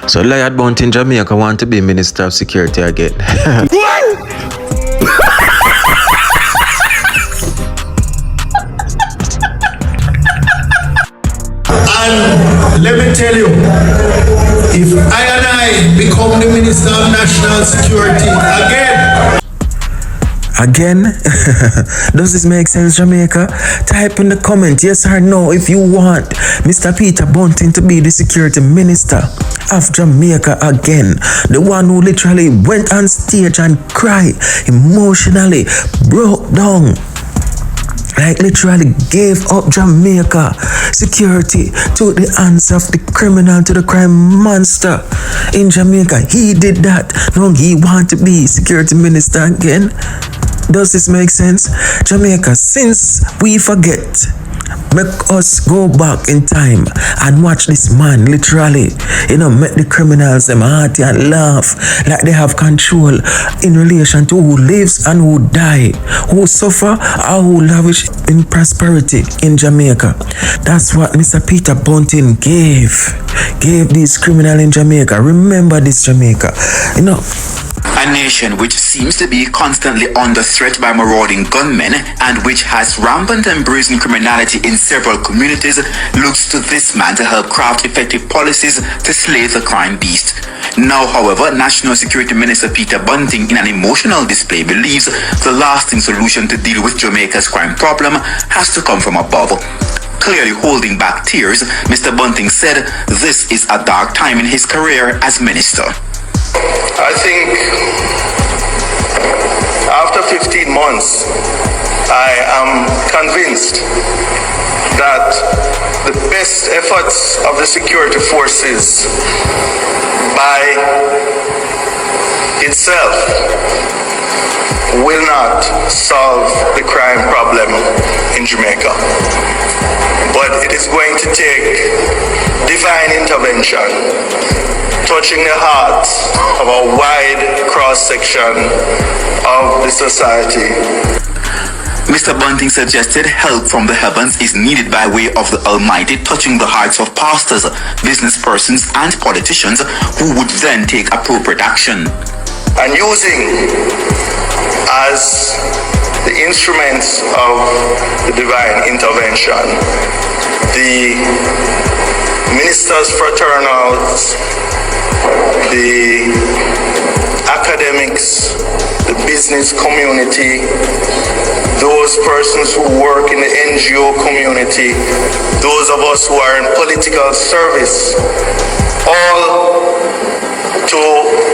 So Peter Bunting in Jamaica want to be Minister of Security again. And let me tell you, if I and I become the Minister of National Security Again? Does this make sense, Jamaica? Type in the comment yes or no if you want Mr. Peter Bunting to be the security minister of Jamaica again. The one who literally went on stage and cried emotionally, broke down, like literally gave up Jamaica security to the hands of the criminal, to the crime monster in Jamaica. He did that. Now he want to be security minister again. Does this make sense? Jamaica, since we forget, make us go back in time and watch this man literally, make the criminals them hearty and laugh like they have control in relation to who lives and who die, who suffer or who lavish in prosperity in Jamaica. That's what Mr. Peter Bunting gave these criminals in Jamaica. Remember this, Jamaica. A nation which seems to be constantly under threat by marauding gunmen and which has rampant and brazen criminality in several communities looks to this man to help craft effective policies to slay the crime beast. Now, however, National Security Minister Peter Bunting, in an emotional display, believes the lasting solution to deal with Jamaica's crime problem has to come from above. Clearly holding back tears, Mr. Bunting said this is a dark time in his career as minister. I think after 15 months, I am convinced that the best efforts of the security forces by itself will not solve the crime problem in Jamaica. But it is going to take divine intervention, touching the hearts of a wide cross-section of the society. Mr. Bunting suggested help from the heavens is needed by way of the Almighty, touching the hearts of pastors, business persons, and politicians who would then take appropriate action. And using as the instruments of the divine intervention the ministers' fraternals, the academics, the business community, those persons who work in the NGO community, those of us who are in political service, all to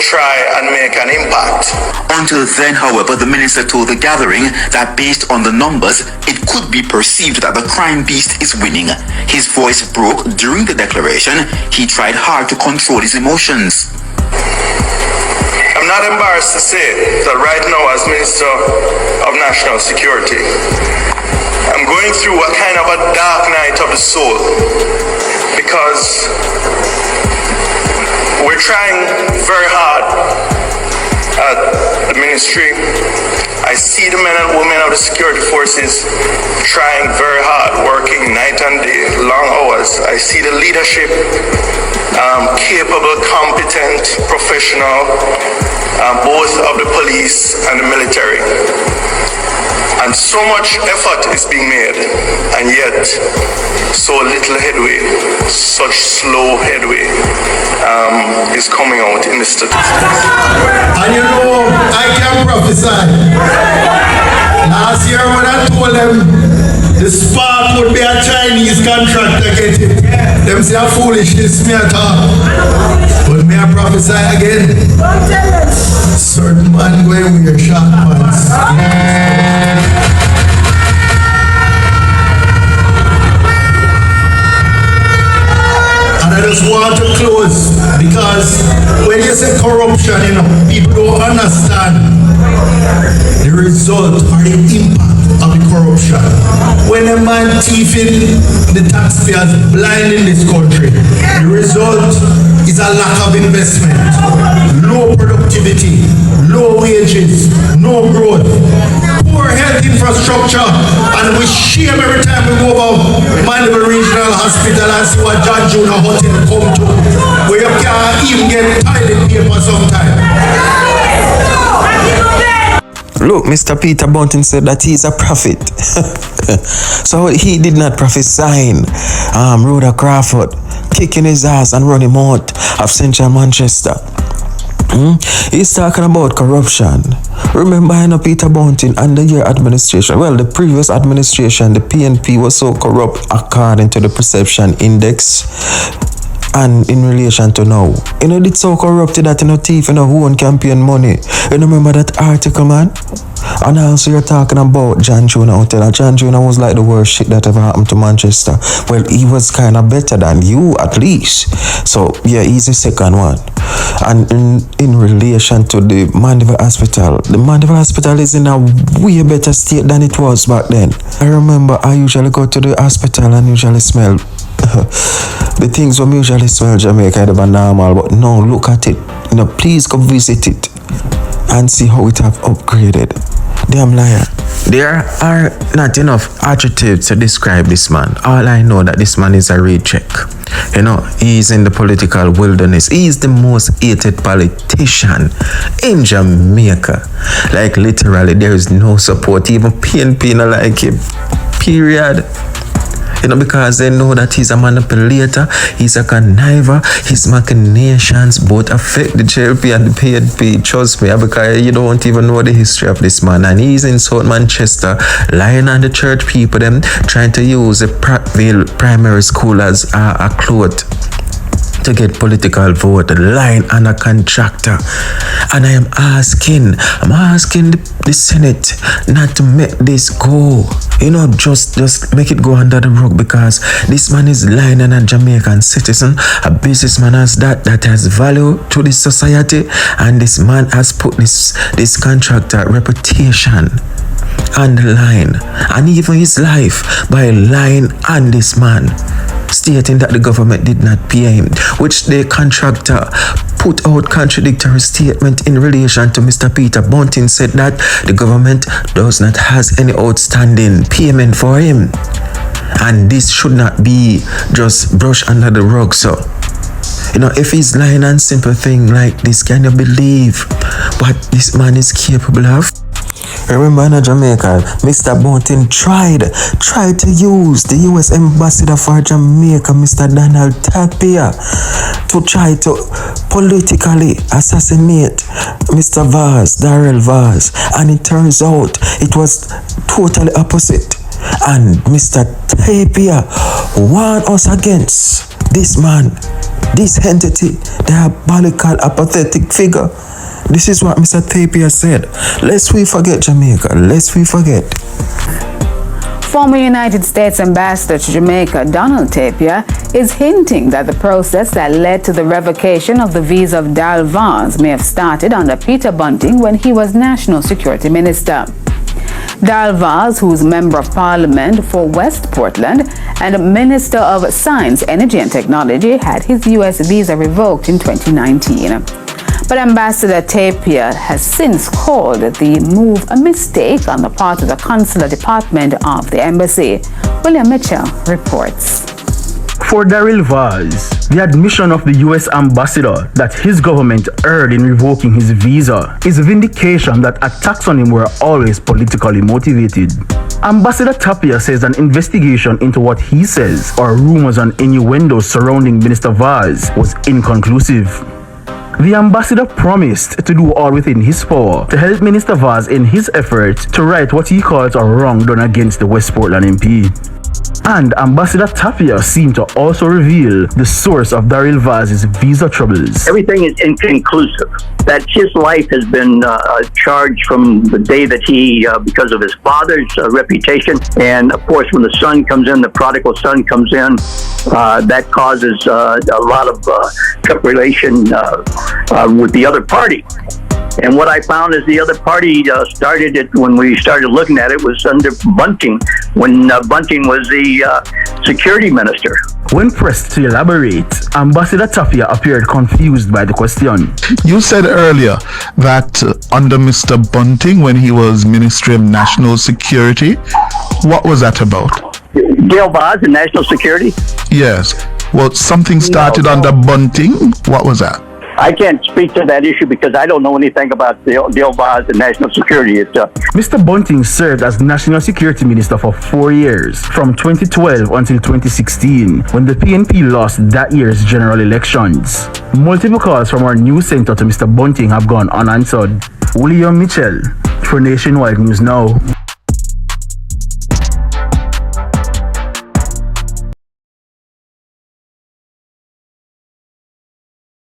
try and make an impact. Until then, however, the minister told the gathering that based on the numbers, it could be perceived that the crime beast is winning. His voice broke during the declaration. He tried hard to control his emotions. I'm not embarrassed to say that right now, as Minister of National Security, I'm going through a kind of a dark night of the soul, because we're trying very hard at the ministry. I see the men and women of the security forces trying very hard, working night and day, long hours. I see the leadership, capable, competent, professional, both of the police and the military. And so much effort is being made, and yet so little headway, such slow headway is coming out in the statistics. And you know, I can prophesy. Last year when I told them the spark would be a Chinese contractor get it, them say a foolishness me at all. But may I prophesy again? Certain man going with your short pants. And I just want to close, because when you say corruption, people don't understand the result or the impact of the corruption. When a man thieving the taxpayers blind in this country, the result is a lack of investment, low productivity, low wages, no growth, poor health infrastructure, and we shame every time we go about Mandeville Regional Hospital and see what John Junior Hotel come to, where you can't even Look, Mr. Peter Bunting said that he is a prophet. So he did not prophesy Rhoda Crawford kicking his ass and run him out of Central Manchester. He's talking about corruption. Remember, I know Peter Bunting under your administration. Well, the previous administration, the PNP was so corrupt according to the perception index. And in relation to now, it's so corrupted that thief, who own campaign money. You remember that article, man? And also you're talking about John Jr. Hotel. John Jr. was like the worst shit that ever happened to Manchester. Well, he was kind of better than you, at least. So, yeah, he's the second one. And in relation to the Mandeville Hospital, the Mandeville Hospital is in a way better state than it was back then. I remember I usually go to the hospital and usually smell the things we usually smell Jamaica, they are normal, but no, look at it. Please go visit it and see how it have upgraded. Damn liar. There are not enough adjectives to describe this man. All I know that this man is a recheck. He's in the political wilderness. He is the most hated politician in Jamaica. Like literally, there is no support. Even PNP not like him. Period. Because they know that he's a manipulator, he's a conniver, his machinations both affect the JLP and the PNP. Trust me, because you don't even know the history of this man. And he's in South Manchester, lying on the church people, them trying to use the Prattville Primary School as a cloth to get political vote, lying on a contractor. And I'm asking the Senate not to make this go. Just make it go under the rug, because this man is lying on a Jamaican citizen, a businessman that has value to this society, and this man has put this contractor reputation on the line, and even his life, by lying on this man, stating that the government did not pay him, which the contractor put out contradictory statement in relation to Mr. Peter Bunting, said that the government does not has any outstanding payment for him, and this should not be just brushed under the rug. So if he's lying on simple thing like this, can you believe what this man is capable of? Remember in Jamaica, Mr. Bunting tried to use the U.S. ambassador for Jamaica, Mr. Donald Tapia, to try to politically assassinate Mr. Darrell Vaz, and it turns out it was totally opposite. And Mr. Tapia warned us against this man, this entity, diabolical, apathetic figure. This is what Mr. Tapia said. Lest we forget Jamaica, lest we forget. Former United States Ambassador to Jamaica, Donald Tapia, is hinting that the process that led to the revocation of the visa of Darrell Vaz may have started under Peter Bunting when he was National Security Minister. Darrell Vaz, who's Member of Parliament for West Portland and Minister of Science, Energy and Technology, had his U.S. visa revoked in 2019. But Ambassador Tapia has since called the move a mistake on the part of the consular department of the embassy. William Mitchell reports. For Darrell Vaz, the admission of the U.S. ambassador that his government erred in revoking his visa is a vindication that attacks on him were always politically motivated. Ambassador Tapia says an investigation into what he says are rumors and innuendos surrounding Minister Vaz was inconclusive. The ambassador promised to do all within his power to help Minister Vaz in his effort to right what he calls a wrong done against the West Portland MP. And Ambassador Tapia seemed to also reveal the source of Darrell Vaz's visa troubles. Everything is inconclusive. That his life has been charged from the day that he, because of his father's reputation, and of course when the son comes in, the prodigal son comes in, that causes a lot of trepidation with the other party. And what I found is the other party started it when we started looking at it was under Bunting, when Bunting was the security minister. When pressed to elaborate, Ambassador Tapia appeared confused by the question. You said earlier that under Mr. Bunting, when he was Ministry of National Security, what was that about? Darrell Vaz and National Security? Yes. Well, something started under Bunting. What was that? I can't speak to that issue because I don't know anything about the Vaz and national security. Mr. Bunting served as National Security Minister for 4 years, from 2012 until 2016, when the PNP lost that year's general elections. Multiple calls from our news center to Mr. Bunting have gone unanswered. William Mitchell for Nationwide News Now.